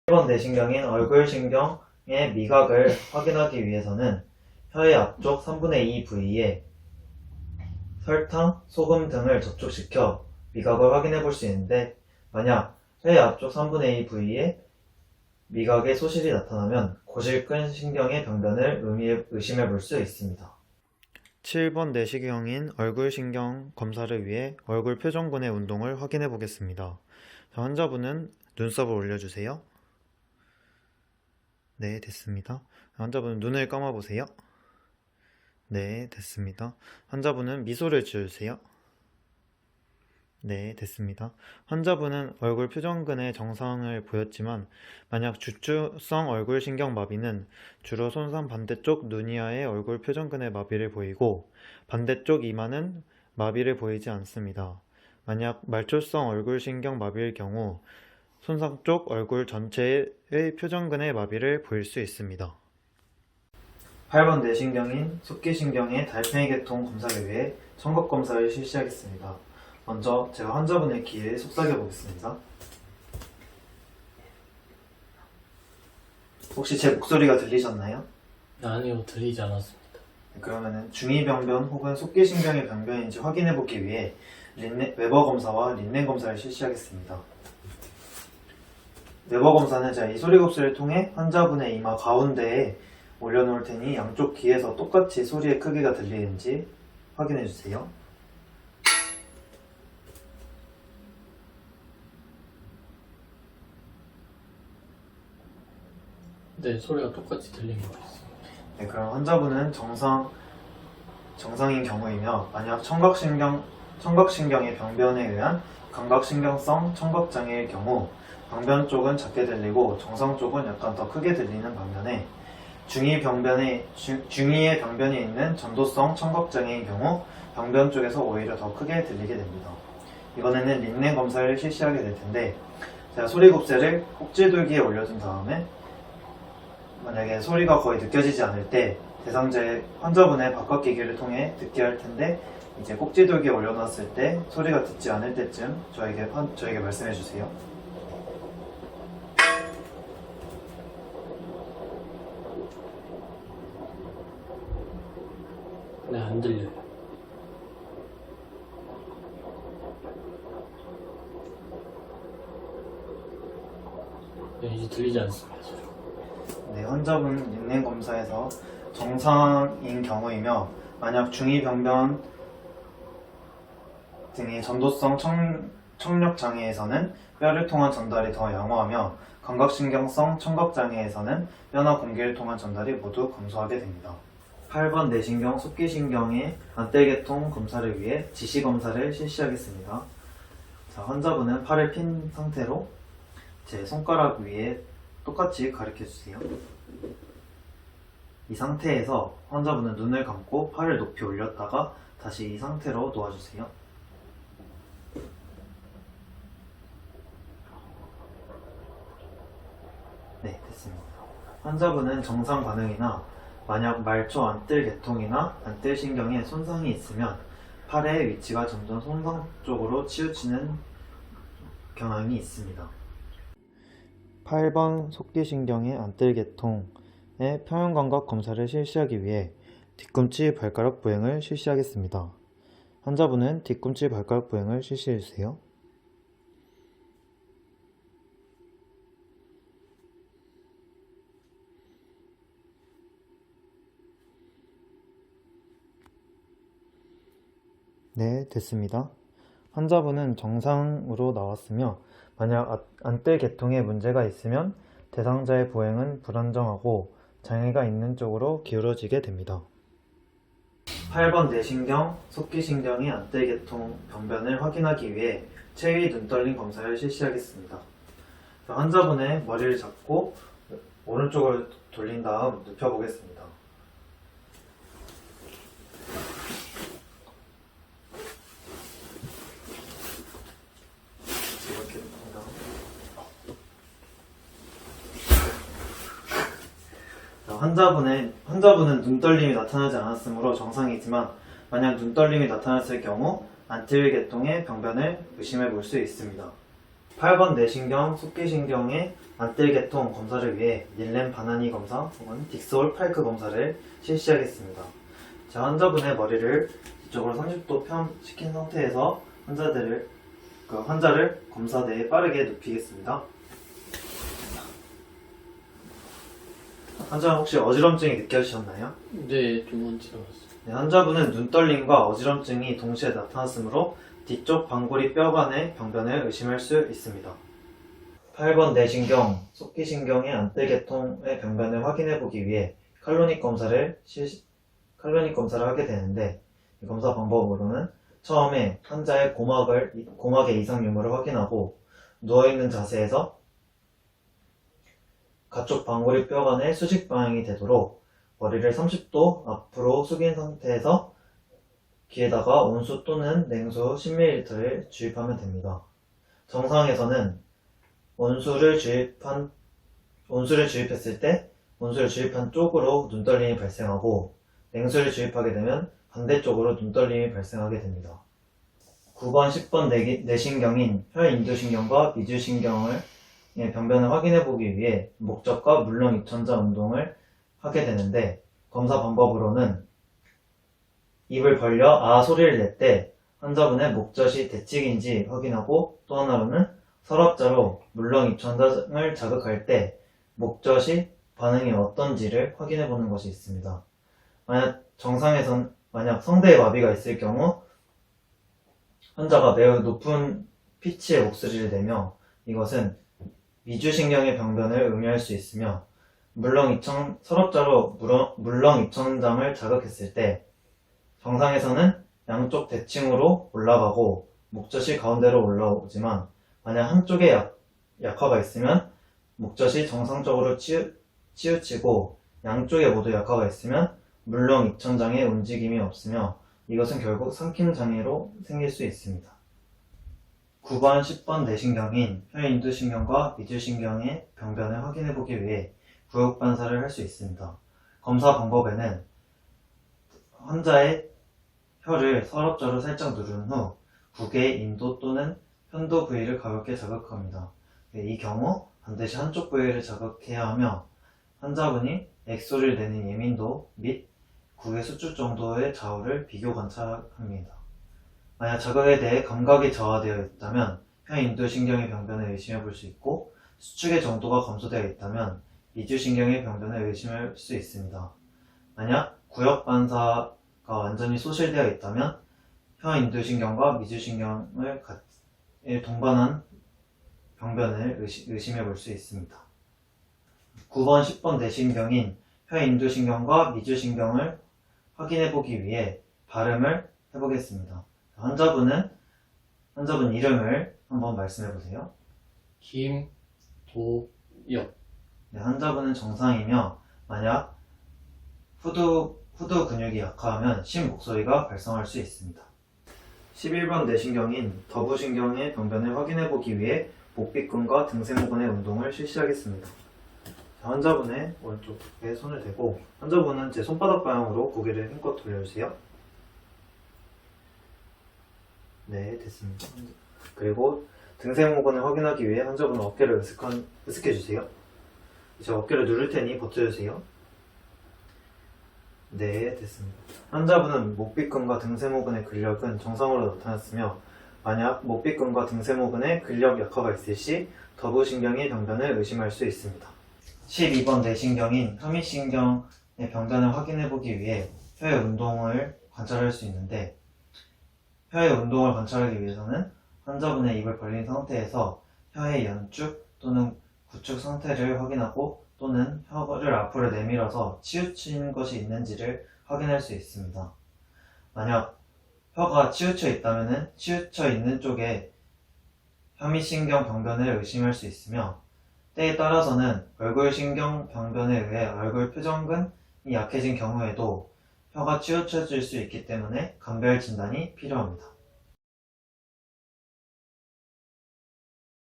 1번 내신경인 얼굴신경의 미각을 확인하기 위해서는 혀의 앞쪽 3분의 2 부위에 설탕, 소금 등을 접촉시켜 미각을 확인해 볼 수 있는데, 만약 혀의 앞쪽 3분의 2 부위에 미각의 소실이 나타나면 고실근 신경의 병변을 의심해 볼 수 있습니다. 7번 내시경인 얼굴신경 검사를 위해 얼굴 표정근의 운동을 확인해 보겠습니다. 환자분은 눈썹을 올려주세요. 네, 됐습니다. 환자분은 눈을 감아보세요. 네, 됐습니다. 환자분은 미소를 지어주세요. 네, 됐습니다. 환자분은 얼굴 표정근의 정상을 보였지만, 만약 주추성 얼굴신경마비는 주로 손상 반대쪽 눈 이하의 얼굴 표정근의 마비를 보이고, 반대쪽 이마는 마비를 보이지 않습니다. 만약 말초성 얼굴신경마비일 경우 손상 쪽 얼굴 전체의 표정근의 마비를 보일 수 있습니다. 8번 내신경인 속기신경의 달팽이 계통 검사를 위해 청각 검사를 실시하겠습니다. 먼저 제가 환자분의 귀에 속삭여 보겠습니다. 혹시 제 목소리가 들리셨나요? 아니요, 들리지 않았습니다. 그러면은 중이병변 혹은 속기신경의 병변인지 확인해 보기 위해 웨버 검사와 린넨 검사를 실시하겠습니다. 웨버 검사는 제가 이 소리곱슬을 통해 환자분의 이마 가운데에 올려놓을 테니 양쪽 귀에서 똑같이 소리의 크기가 들리는지 확인해 주세요. 네, 소리가 똑같이 들린 것 같습니다. 네, 그럼 환자분은 정상인 경우이며, 만약 청각신경의 병변에 의한 감각신경성 청각장애일 경우 병변 쪽은 작게 들리고 정상 쪽은 약간 더 크게 들리는 반면에, 중이의 병변에 있는 전도성 청각장애인 경우 병변 쪽에서 오히려 더 크게 들리게 됩니다. 이번에는 린넨 검사를 실시하게 될 텐데, 제가 소리곱슬을 꼭지돌기에 올려둔 다음에 만약에 소리가 거의 느껴지지 않을 때 대상자의 환자분의 바깥기기를 통해 듣게 할 텐데, 이제 꼭지돌기에 올려놨을 때 소리가 듣지 않을 때쯤 저에게 말씀해 주세요. 네, 안 들려요. 네, 이제 들리지 않습니다. 네, 환자분 린넨 검사에서 정상인 경우이며, 만약 중이병변 등의 전도성 청력장애에서는 뼈를 통한 전달이 더 양호하며, 감각신경성 청각장애에서는 뼈나 공기를 통한 전달이 모두 감소하게 됩니다. 8번 내신경 속기신경의 안뜰계통 검사를 위해 지시검사를 실시하겠습니다. 자, 환자분은 팔을 핀 상태로 제 손가락 위에 똑같이 가리켜주세요. 이 상태에서 환자분은 눈을 감고 팔을 높이 올렸다가 다시 이 상태로 놓아주세요. 네, 됐습니다. 환자분은 정상 반응이나 만약 말초 안뜰 계통이나 안뜰 신경에 손상이 있으면 팔의 위치가 점점 손상 쪽으로 치우치는 경향이 있습니다. 8번 속기신경의 안뜰 계통의 평형감각 검사를 실시하기 위해 뒤꿈치 발가락 보행을 실시하겠습니다. 환자분은 뒤꿈치 발가락 보행을 실시해주세요. 네, 됐습니다. 환자분은 정상으로 나왔으며, 만약 안뜰 계통에 문제가 있으면 대상자의 보행은 불안정하고 장애가 있는 쪽으로 기울어지게 됩니다. 8번 내신경, 속기신경의 안뜰 계통 병변을 확인하기 위해 체위 눈떨림 검사를 실시하겠습니다. 환자분의 머리를 잡고 오른쪽을 돌린 다음 눕혀보겠습니다. 환자분은 눈떨림이 나타나지 않았으므로 정상이지만, 만약 눈떨림이 나타났을 경우 안뜰 계통의 병변을 의심해 볼 수 있습니다. 8번 뇌신경, 속기신경의 안뜰계통 검사를 위해 닐렌 바나니 검사 혹은 딕스홀 팔크 검사를 실시하겠습니다. 자, 환자분의 머리를 이쪽으로 30도 편시킨 상태에서 환자를 검사대에 빠르게 눕히겠습니다. 환자는 혹시 어지럼증이 느껴지셨나요? 네, 두 번째로 왔어요. 네, 환자분은 눈떨림과 어지럼증이 동시에 나타났으므로 뒤쪽 방구리 뼈간의 병변을 의심할 수 있습니다. 8번 뇌신경, 속기신경의 안뜰계통의 병변을 확인해 보기 위해 칼로닉 검사를 하게 되는데, 이 검사 방법으로는 처음에 환자의 고막의 이상 유무를 확인하고 누워있는 자세에서 가쪽 방구리 뼈간의 수직 방향이 되도록 머리를 30도 앞으로 숙인 상태에서 귀에다가 온수 또는 냉수 10ml를 주입하면 됩니다. 정상에서는 온수를 주입했을 때 온수를 주입한 쪽으로 눈떨림이 발생하고, 냉수를 주입하게 되면 반대쪽으로 눈떨림이 발생하게 됩니다. 9번, 10번 뇌신경인 혀인두신경과 미주신경의 병변을 확인해 보기 위해 목젖과 물렁 입천자 운동을 하게 되는데, 검사 방법으로는 입을 벌려 아 소리를 낼 때 환자분의 목젖이 대칭인지 확인하고, 또 하나로는 서랍자로 물렁 입천장을 자극할 때 목젖이 반응이 어떤지를 확인해 보는 것이 있습니다. 만약 성대에 마비가 있을 경우 환자가 매우 높은 피치의 목소리를 내며, 이것은 미주신경의 병변을 의미할 수 있으며, 서랍자로 물렁 입천장을 자극했을 때 정상에서는 양쪽 대칭으로 올라가고 목젖이 가운데로 올라오지만, 만약 한쪽에 약화가 있으면 목젖이 정상적으로 치우치고 양쪽에 모두 약화가 있으면 물렁 입천장에 움직임이 없으며, 이것은 결국 삼킴장애로 생길 수 있습니다. 9번, 10번 뇌신경인 혀인두신경과 미주신경의 병변을 확인해 보기 위해 구역반사를 할 수 있습니다. 검사 방법에는 환자의 혀를 서랍자로 살짝 누른 후 국의 인도 또는 편도 부위를 가볍게 자극합니다. 이 경우 반드시 한쪽 부위를 자극해야 하며, 환자분이 액소리를 내는 예민도 및 국의 수축 정도의 좌우를 비교 관찰합니다. 만약 자극에 대해 감각이 저하되어 있다면 혀인두신경의 병변을 의심해 볼 수 있고, 수축의 정도가 감소되어 있다면 미주신경의 병변을 의심할 수 있습니다. 만약 구역반사가 완전히 소실되어 있다면 혀인두신경과 미주신경을 동반한 병변을 의심해 볼 수 있습니다. 9번, 10번 뇌신경인 혀인두신경과 미주신경을 확인해 보기 위해 발음을 해보겠습니다. 환자분 이름을 한번 말씀해 보세요. 김도엽. 네, 환자분은 정상이며, 만약 후두 근육이 약화하면 심 목소리가 발생할 수 있습니다. 11번 뇌신경인 더부신경의 병변을 확인해 보기 위해 목빗근과 등세모근의 운동을 실시하겠습니다. 자, 환자분의 오른쪽에 손을 대고 환자분은 제 손바닥 방향으로 고개를 힘껏 돌려주세요. 네, 됐습니다. 그리고 등세모근을 확인하기 위해 환자분은 어깨를 으쓱해주세요. 제가 어깨를 누를 테니 버텨주세요. 네, 됐습니다. 환자분은 목빗근과 등세모근의 근력은 정상으로 나타났으며, 만약 목빗근과 등세모근의 근력 약화가 있을 시 더부신경의 병변을 의심할 수 있습니다. 12번 뇌신경인 혀미신경의 병변을 확인해 보기 위해 혀의 운동을 관찰할 수 있는데, 혀의 운동을 관찰하기 위해서는 환자분의 입을 벌린 상태에서 혀의 연축 또는 구축 상태를 확인하고, 또는 혀를 앞으로 내밀어서 치우친 것이 있는지를 확인할 수 있습니다. 만약 혀가 치우쳐 있다면 치우쳐 있는 쪽에 혀미신경 병변을 의심할 수 있으며, 때에 따라서는 얼굴신경 병변에 의해 얼굴 표정근이 약해진 경우에도 혀가 치우쳐질 수 있기 때문에 감별 진단이 필요합니다.